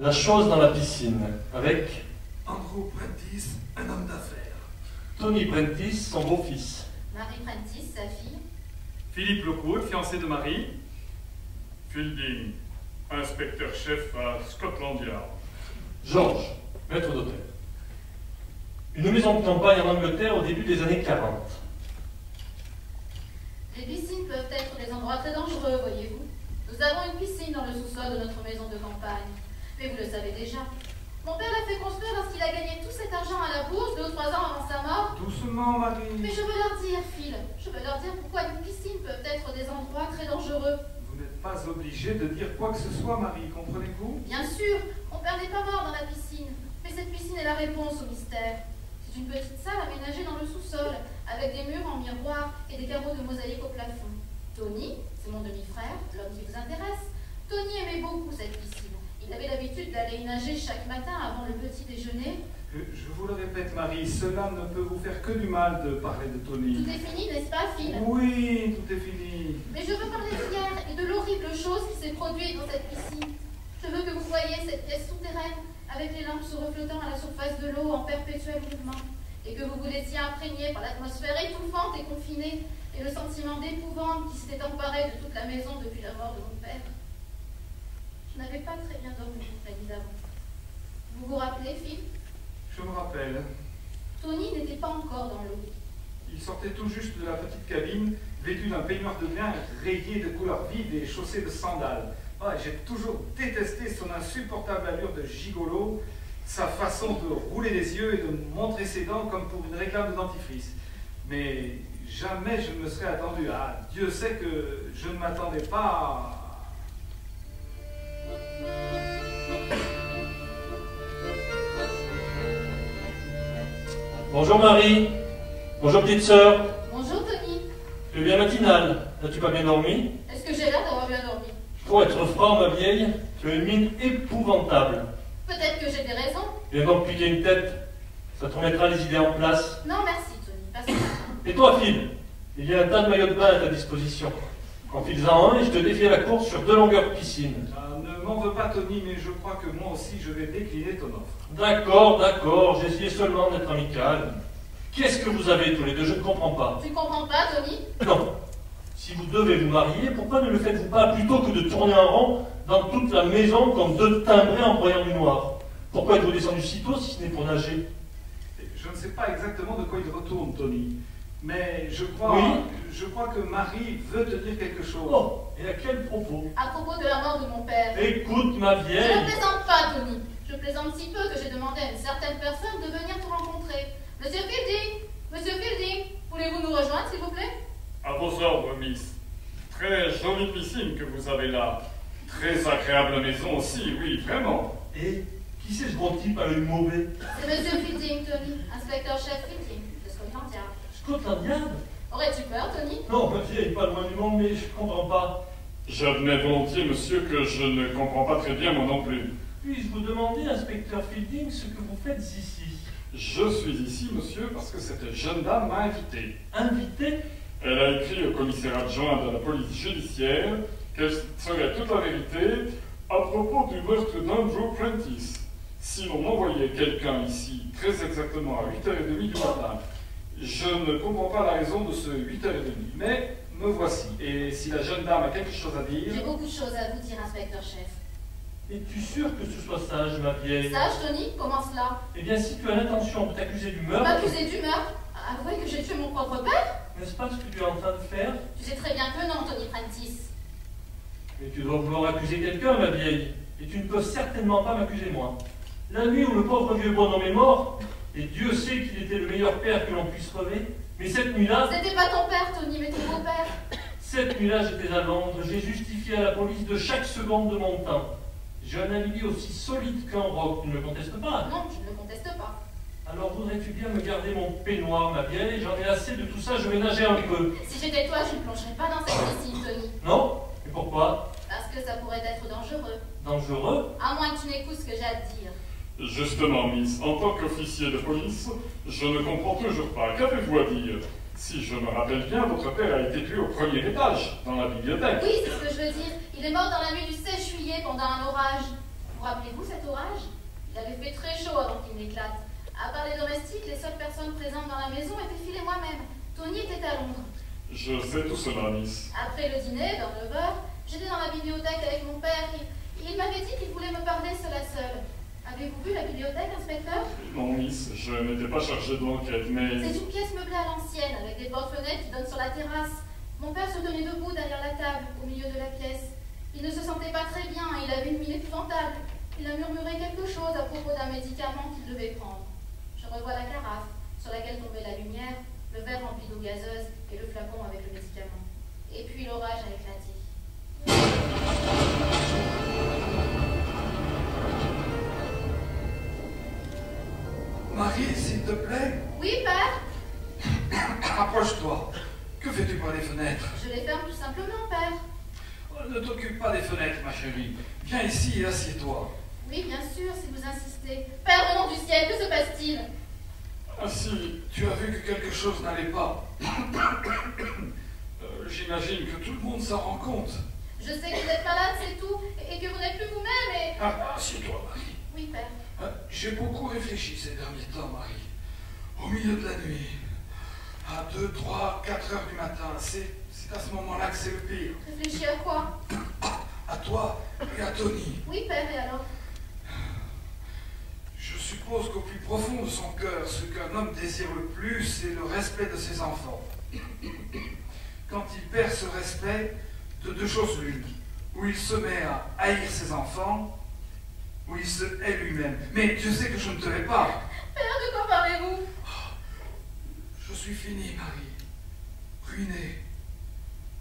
La chose dans la piscine, avec Andrew Prentice, un homme d'affaires. Tony Prentice, son beau-fils. Marie Prentice, sa fille. Philippe Lockwood, fiancé de Marie. Fielding, inspecteur-chef à Scotland Yard. George, maître d'hôtel. Une maison de campagne en Angleterre au début des années 40. Les piscines peuvent être des endroits très dangereux, voyez-vous. Nous avons une piscine dans le sous-sol de notre maison de campagne. Mais vous le savez déjà. Mon père l'a fait construire lorsqu'il a gagné tout cet argent à la bourse 2 ou 3 ans avant sa mort. Doucement, Marie. Mais je veux leur dire, Phil, je veux leur dire pourquoi une piscine peut être des endroits très dangereux. Vous n'êtes pas obligé de dire quoi que ce soit, Marie, comprenez-vous? Bien sûr, mon père n'est pas mort dans la piscine. Mais cette piscine est la réponse au mystère. C'est une petite salle aménagée dans le sous-sol, avec des murs en miroir et des carreaux de mosaïque au plafond. Tony, c'est mon demi-frère, l'homme qui vous intéresse. Tony aimait beaucoup cette piscine. Il avait l'habitude d'aller y nager chaque matin avant le petit déjeuner. Je vous le répète, Marie, cela ne peut vous faire que du mal de parler de Tony. Tout est fini, n'est-ce pas, Phil? Oui, tout est fini. Mais je veux parler d'hier et de l'horrible chose qui s'est produite dans cette piscine. Je veux que vous voyiez cette pièce souterraine avec les lampes se reflétant à la surface de l'eau en perpétuel mouvement et que vous vous laissiez imprégner par l'atmosphère étouffante et confinée et le sentiment d'épouvante qui s'était emparé de toute la maison depuis la mort de mon père. Je n'avais pas très bien dormi, évidemment. Vous vous rappelez, Phil? Je me rappelle. Tony n'était pas encore dans l'eau. Il sortait tout juste de la petite cabine, vêtu d'un peignoir de lin rayé de couleurs vives et chaussé de sandales. Ah, j'ai toujours détesté son insupportable allure de gigolo, sa façon de rouler les yeux et de montrer ses dents comme pour une réclame de dentifrice. Mais jamais je ne me serais attendu. Ah, Dieu sait que je ne m'attendais pas à... Bonjour Marie. Bonjour petite sœur. Bonjour, Tony. Tu es bien matinale. N'as-tu pas bien dormi? Est-ce que j'ai l'air d'avoir bien dormi? Pour être franc, ma vieille, tu as une mine épouvantable. Peut-être que j'ai des raisons. Viens donc piquer une tête. Ça te remettra les idées en place. Non, merci, Tony. Pas ce matin. Et toi, Phil, il y a un tas de maillots de bain à ta disposition. Enfiles-en un et je te défie à la course sur 2 longueurs de piscine. Ah, ne m'en veux pas, Tony, mais je crois que moi aussi je vais décliner ton offre. D'accord, d'accord, j'essayais seulement d'être amical. Qu'est-ce que vous avez tous les deux? Je ne comprends pas. Tu comprends pas, Tony? Non. Si vous devez vous marier, pourquoi ne le faites-vous pas plutôt que de tourner en rond dans toute la maison comme 2 timbrés en broyant du noir? Pourquoi êtes-vous descendu si tôt si ce n'est pour nager? Je ne sais pas exactement de quoi il retourne, Tony, mais je crois que Marie veut te dire quelque chose. Oh, et à quel propos? À propos de la mort de mon père. Écoute, ma Je vieille. ne plaisante pas, Tony. Je plaisante si peu que j'ai demandé à une certaine personne de venir te rencontrer. Monsieur Fielding, voulez-vous nous rejoindre, s'il vous plaît? À vos ordres, Miss. Très jolie piscine que vous avez là. Très agréable maison aussi, oui, vraiment. Et qui c'est ce gros type à l'œil mauvais? C'est Monsieur Fielding, Tony, inspecteur-chef Fielding, de Scotland Yard. Scotland Yard? Aurais-tu peur, Tony? Non, ma vieille, pas loin du monde, mais je comprends pas. J'admets volontiers, monsieur, que je ne comprends pas très bien moi non plus. Puis-je vous demander, inspecteur Fielding, ce que vous faites ici? Je suis ici, monsieur, parce que cette jeune dame m'a invité. Invité? Elle a écrit au commissaire adjoint de la police judiciaire qu'elle saurait toute la vérité à propos du meurtre d'Andrew Prentice. Si l'on envoyait quelqu'un ici, très exactement à 8h30 du matin, je ne comprends pas la raison de ce 8h30, mais me voici. Et si la jeune dame a quelque chose à dire... J'ai beaucoup de choses à vous dire, inspecteur-chef. Es-tu sûr que ce soit sage, ma vieille? Sage, Tony? Comment cela? Eh bien, si tu as l'intention de t'accuser du meurtre... M'accuser du meurtre? Avouer que j'ai tué mon propre père? N'est-ce pas ce que tu es en train de faire? Tu sais très bien que non, Tony Prentice. Mais tu dois vouloir accuser quelqu'un, ma vieille. Et tu ne peux certainement pas m'accuser moi. La nuit où le pauvre vieux bonhomme est mort, et Dieu sait qu'il était le meilleur père que l'on puisse rêver, mais cette nuit-là... C'était pas ton père, Tony, mais ton beau-père. Cette nuit-là, j'étais à Londres. J'ai justifié à la police de chaque seconde de mon temps. J'ai un alibi aussi solide qu'un roc. Tu ne me contestes pas? Non, je ne le conteste pas. Alors voudrais-tu bien me garder mon peignoir, ma vieille? J'en ai assez de tout ça, je vais nager un peu. Si j'étais toi, je ne plongerais pas dans cette piscine, Tony. Non? Et pourquoi? Parce que ça pourrait être dangereux. Dangereux? À moins que tu n'écoutes ce que j'ai à te dire. Justement, Miss, en tant qu'officier de police, je ne comprends toujours pas. Qu'avez-vous à dire? Si je me rappelle bien, votre père a été tué au 1er étage, dans la bibliothèque. Oui, c'est ce que je veux dire. Il est mort dans la nuit du 16 juillet pendant un orage. Vous rappelez-vous cet orage? Il avait fait très chaud avant qu'il n'éclate. À part les domestiques, les seules personnes présentes dans la maison étaient Phil et moi-même. Tony était à Londres. Je sais tout cela, Miss. Après le dîner, vers 9 h, j'étais dans la bibliothèque avec mon père et il m'avait dit qu'il voulait me parler seul à seul. Avez-vous vu la bibliothèque, inspecteur? Non, Miss, je n'étais pas chargé de l'enquête, mais... C'est une pièce meublée à l'ancienne, avec des portes-fenêtres qui donnent sur la terrasse. Mon père se tenait debout derrière la table, au milieu de la pièce. Il ne se sentait pas très bien, il avait une mine épouvantable. Il a murmuré quelque chose à propos d'un médicament qu'il devait prendre. Je revois la carafe, sur laquelle tombait la lumière, le verre rempli d'eau gazeuse et le flacon avec le médicament. Et puis l'orage a éclaté. Marie, s'il te plaît. Oui, père? Approche-toi. Que fais-tu par les fenêtres? Je les ferme tout simplement, père. Oh, ne t'occupe pas des fenêtres, ma chérie. Viens ici et assieds-toi. Oui, bien sûr, si vous insistez. Père, au nom du ciel, que se passe-t-il? Ah si, Tu as vu que quelque chose n'allait pas. J'imagine que tout le monde s'en rend compte. Je sais que vous êtes malade, c'est tout, et que vous n'êtes plus vous-même, et... Assieds-toi, Marie. Oui, père. J'ai beaucoup réfléchi ces derniers temps, Marie. Au milieu de la nuit, à 2, 3, 4 heures du matin, c'est à ce moment-là que c'est le pire. Réfléchis à quoi? À toi et à Tony. Oui, père, et alors? Je suppose qu'au plus profond de son cœur, ce qu'un homme désire le plus, c'est le respect de ses enfants. Quand il perd ce respect, de deux choses l'une, où il se met à haïr ses enfants, où il se hait lui-même. Mais Dieu sait que je ne te hais pas. Père, de quoi parlez-vous? Je suis fini, Marie. Ruiné.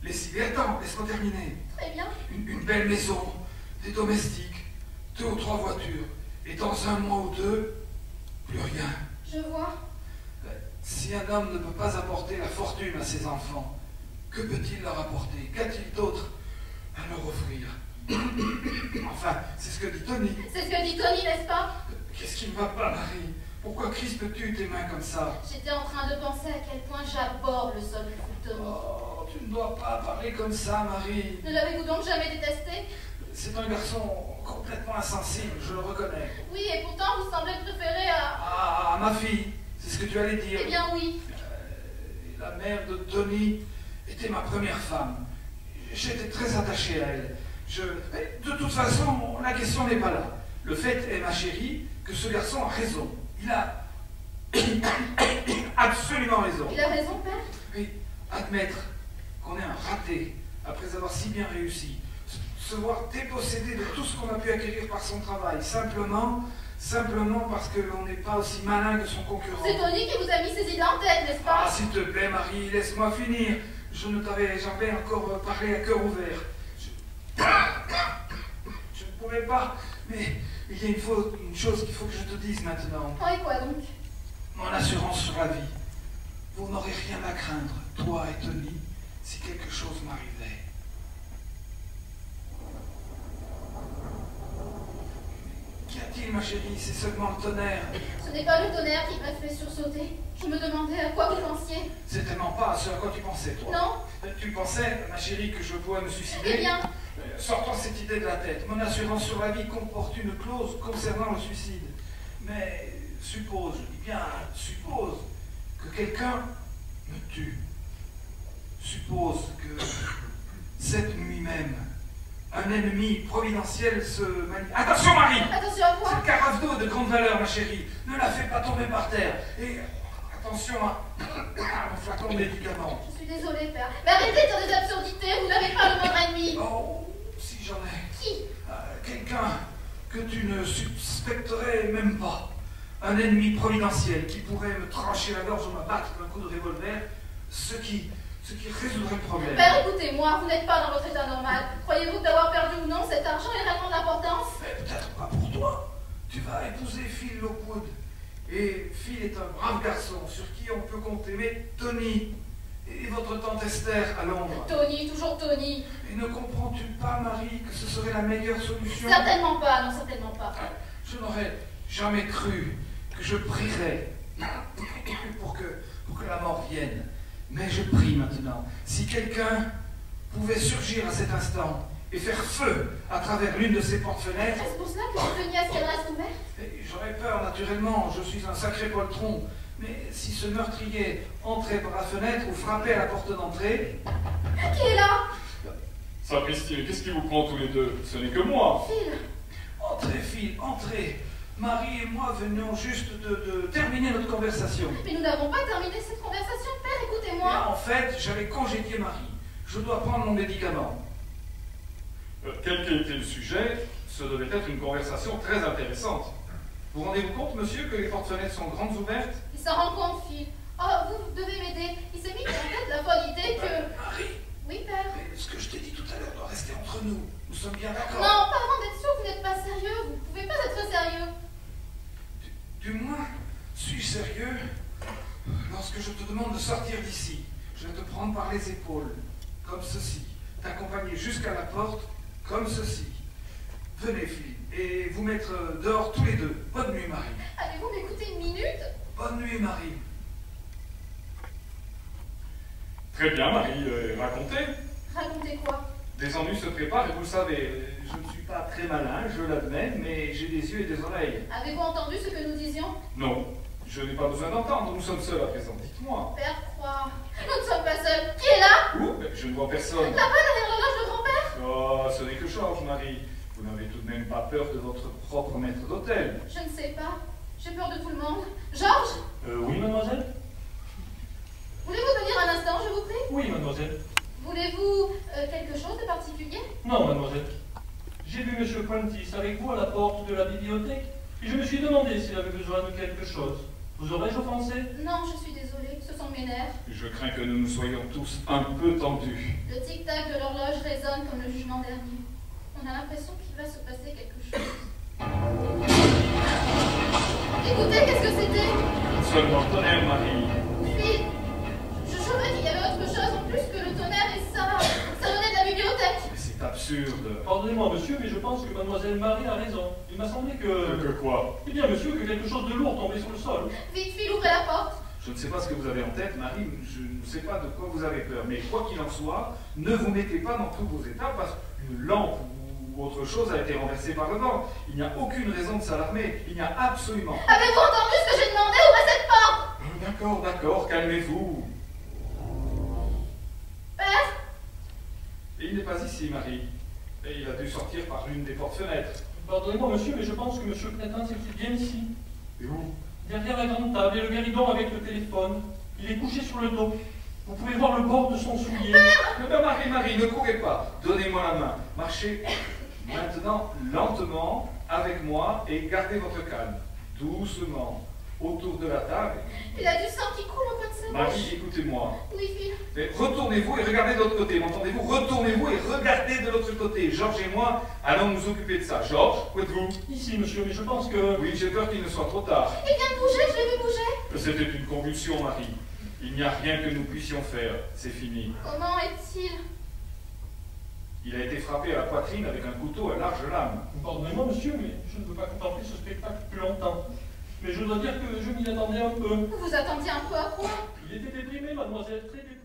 Lessivé. Attends, laisse-moi terminer. Très bien. Une belle maison, des domestiques, 2 ou 3 voitures. Et dans un mois ou deux, plus rien. Je vois. Si un homme ne peut pas apporter la fortune à ses enfants, que peut-il leur apporter? Qu'a-t-il d'autre à leur offrir? Enfin, c'est ce que dit Tony. C'est ce que dit Tony, n'est-ce pas? Qu'est-ce qui ne va pas, Marie? Pourquoi crispes-tu tes mains comme ça? J'étais en train de penser à quel point j'aborde le sol du fou de Tony. Oh, tu ne dois pas parler comme ça, Marie. Ne l'avez-vous donc jamais détesté? C'est un garçon complètement insensible, je le reconnais. Oui, et pourtant vous semblez préférer à... Ah, à ma fille, c'est ce que tu allais dire. Eh bien oui. La mère de Tony était ma première femme. J'étais très attaché à elle. Mais de toute façon, la question n'est pas là. Le fait est, ma chérie, que ce garçon a raison. Il a absolument raison. Il a raison, père? Oui, admettre qu'on est un raté après avoir si bien réussi. Se voir dépossédé de tout ce qu'on a pu acquérir par son travail, simplement parce que l'on n'est pas aussi malin que son concurrent. C'est Tony qui vous a mis ces idées en tête, n'est-ce pas? Ah, s'il te plaît, Marie, laisse-moi finir. Je ne t'avais jamais encore parlé à cœur ouvert. Je ne pourrais pas, mais il y a une chose qu'il faut que je te dise maintenant. Oh, et quoi donc? Mon assurance sur la vie. Vous n'aurez rien à craindre, toi et Tony, si quelque chose m'arrivait. Qu'y a-t-il, ma chérie? C'est seulement le tonnerre. Ce n'est pas le tonnerre qui m'a fait sursauter. Je me demandais à quoi vous pensiez. C'est tellement pas à ce à quoi tu pensais, toi. Non. Tu pensais, ma chérie, que je pourrais me suicider? Eh bien... Sortons cette idée de la tête. Mon assurance sur la vie comporte une clause concernant le suicide. Mais suppose, je dis bien suppose, que quelqu'un me tue. Suppose que cette nuit même, un ennemi providentiel se manifeste. Attention, Marie! Attention à quoi? Cette carafe d'eau de grande valeur, ma chérie. Ne la fais pas tomber par terre. Et attention à mon flacon de médicaments. Je suis désolée, père. Mais arrêtez de dire des absurdités, vous n'avez pas le moindre ennemi. Oh, si j'en ai. Qui? Quelqu'un que tu ne suspecterais même pas. Un ennemi providentiel qui pourrait me trancher la gorge ou m'abattre d'un coup de revolver, ce qui résoudrait le problème. Père, écoutez-moi, vous n'êtes pas dans votre état normal. Croyez-vous que d'avoir perdu ou non cet argent ait réellement d'importance? Mais peut-être pas pour toi. Tu vas épouser Phil Lockwood. Et Phil est un brave garçon sur qui on peut compter. Mais Tony et votre tante Esther à Londres. Tony, toujours Tony. Et ne comprends-tu pas, Marie, que ce serait la meilleure solution? Certainement pas, non, certainement pas. Je n'aurais jamais cru que je prierais pour que la mort vienne. Mais je prie maintenant. Si quelqu'un pouvait surgir à cet instant et faire feu à travers l'une de ces portes-fenêtres. Est-ce pour cela que vous veniez à ce qu'elle reste ouverte? Et j'aurais peur, naturellement, je suis un sacré poltron. Mais si ce meurtrier entrait par la fenêtre ou frappait à la porte d'entrée... Qui est là? Sapristi, qu'est-ce qui vous prend tous les deux? Ce n'est que moi. Phil. Entrez, Phil, entrez. Marie et moi venions juste de terminer notre conversation. Mais nous n'avons pas terminé cette conversation, père, Et écoutez-moi. en fait, j'avais congédié Marie. Je dois prendre mon médicament. Quel qu'ait été le sujet, ce devait être une conversation très intéressante. Vous rendez-vous compte, monsieur, que les portes-fenêtres sont grandes ouvertes? Il s'en rend compte, Phil. Oh, vous devez m'aider. Il s'est mis en tête la folle idée que... Marie, Oui, père. mais ce que je t'ai dit tout à l'heure doit rester entre nous. Nous sommes bien d'accord. Non, pas avant d'être sûr que vous n'êtes pas sérieux. Vous ne pouvez pas être sérieux. Du moins, suis-je sérieux? Lorsque je te demande de sortir d'ici, je vais te prendre par les épaules, comme ceci, t'accompagner jusqu'à la porte, comme ceci. Venez, Phil, et vous mettre dehors tous les deux. Bonne nuit, Marie. Allez-vous m'écouter une minute? Bonne nuit, Marie. Très bien, Marie, racontez. Racontez quoi? Des ennuis se préparent et vous le savez, je ne suis pas très malin, je l'admets, mais j'ai des yeux et des oreilles. Avez-vous entendu ce que nous disions? Non, je n'ai pas besoin d'entendre, nous sommes seuls à présent, dites-moi. Père croit. Nous ne sommes pas seuls. Qui est là? Où? Ben, je ne vois personne. Là-bas, derrière l'horloge de grand-père? Oh, ce n'est que Georges, Marie. Vous n'avez tout de même pas peur de votre propre maître d'hôtel? Je ne sais pas. J'ai peur de tout le monde. Georges? Oui, mademoiselle? Voulez-vous venir un instant, je vous prie? Oui, mademoiselle. Voulez-vous quelque chose de particulier? Non, mademoiselle. J'ai vu monsieur Prentice avec vous à la porte de la bibliothèque et je me suis demandé s'il avait besoin de quelque chose. Vous aurais-je offensé? Non, je suis désolée. Ce sont mes nerfs. Je crains que nous soyons tous un peu tendus. Le tic-tac de l'horloge résonne comme le jugement dernier. On a l'impression qu'il va se passer quelque chose. Écoutez, qu'est-ce que c'était? Seulement le tonnerre, Marie. Phil, je jurais qu'il y avait autre chose en plus que le tonnerre et ça venait de la bibliothèque. Mais c'est absurde. Pardonnez-moi, monsieur, mais je pense que mademoiselle Marie a raison. Il m'a semblé que... Que quoi? Eh bien, monsieur, que quelque chose de lourd tombait sur le sol. Vite, Phil, ouvrez la porte. Je ne sais pas ce que vous avez en tête, Marie, je ne sais pas de quoi vous avez peur, mais quoi qu'il en soit, ne vous mettez pas dans tous vos états parce qu'une lampe ou autre chose a été renversée par le vent. Il n'y a aucune raison de s'alarmer, il n'y a absolument... Avez-vous entendu ce que j'ai demandé? Ouvrez cette porte. D'accord, d'accord, calmez-vous. Père? Et il n'est pas ici, Marie. Et il a dû sortir par l'une des portes-fenêtres. Pardonnez-moi, monsieur, mais je pense que monsieur Crétin s'est bien ici. Et où? Derrière la grande table et le guéridon avec le téléphone. Il est couché sur le dos. Vous pouvez voir le bord de son soulier. Non, Marie, ne courez pas. Donnez-moi la main. Marchez maintenant lentement avec moi et gardez votre calme. Doucement. Autour de la table. Il a du sang qui coule au coin de sa bouche. Marie, écoutez-moi. Oui, Phil. Mais retournez-vous et regardez de l'autre côté. M'entendez-vous? Retournez-vous et regardez de l'autre côté. Georges et moi allons nous occuper de ça. Georges, où êtes-vous? Ici, monsieur, mais je pense que... Oui, j'ai peur qu'il ne soit trop tard. Il vient de bouger, je l'ai vu bouger. C'était une convulsion, Marie. Il n'y a rien que nous puissions faire. C'est fini. Comment est-il? Il a été frappé à la poitrine avec un couteau à large lame. Pardonnez-moi, monsieur, mais je ne peux pas contempler ce spectacle plus longtemps. Mais je dois dire que je m'y attendais un peu. Vous vous attendiez un peu à quoi? Il était déprimé, mademoiselle, très déprimé.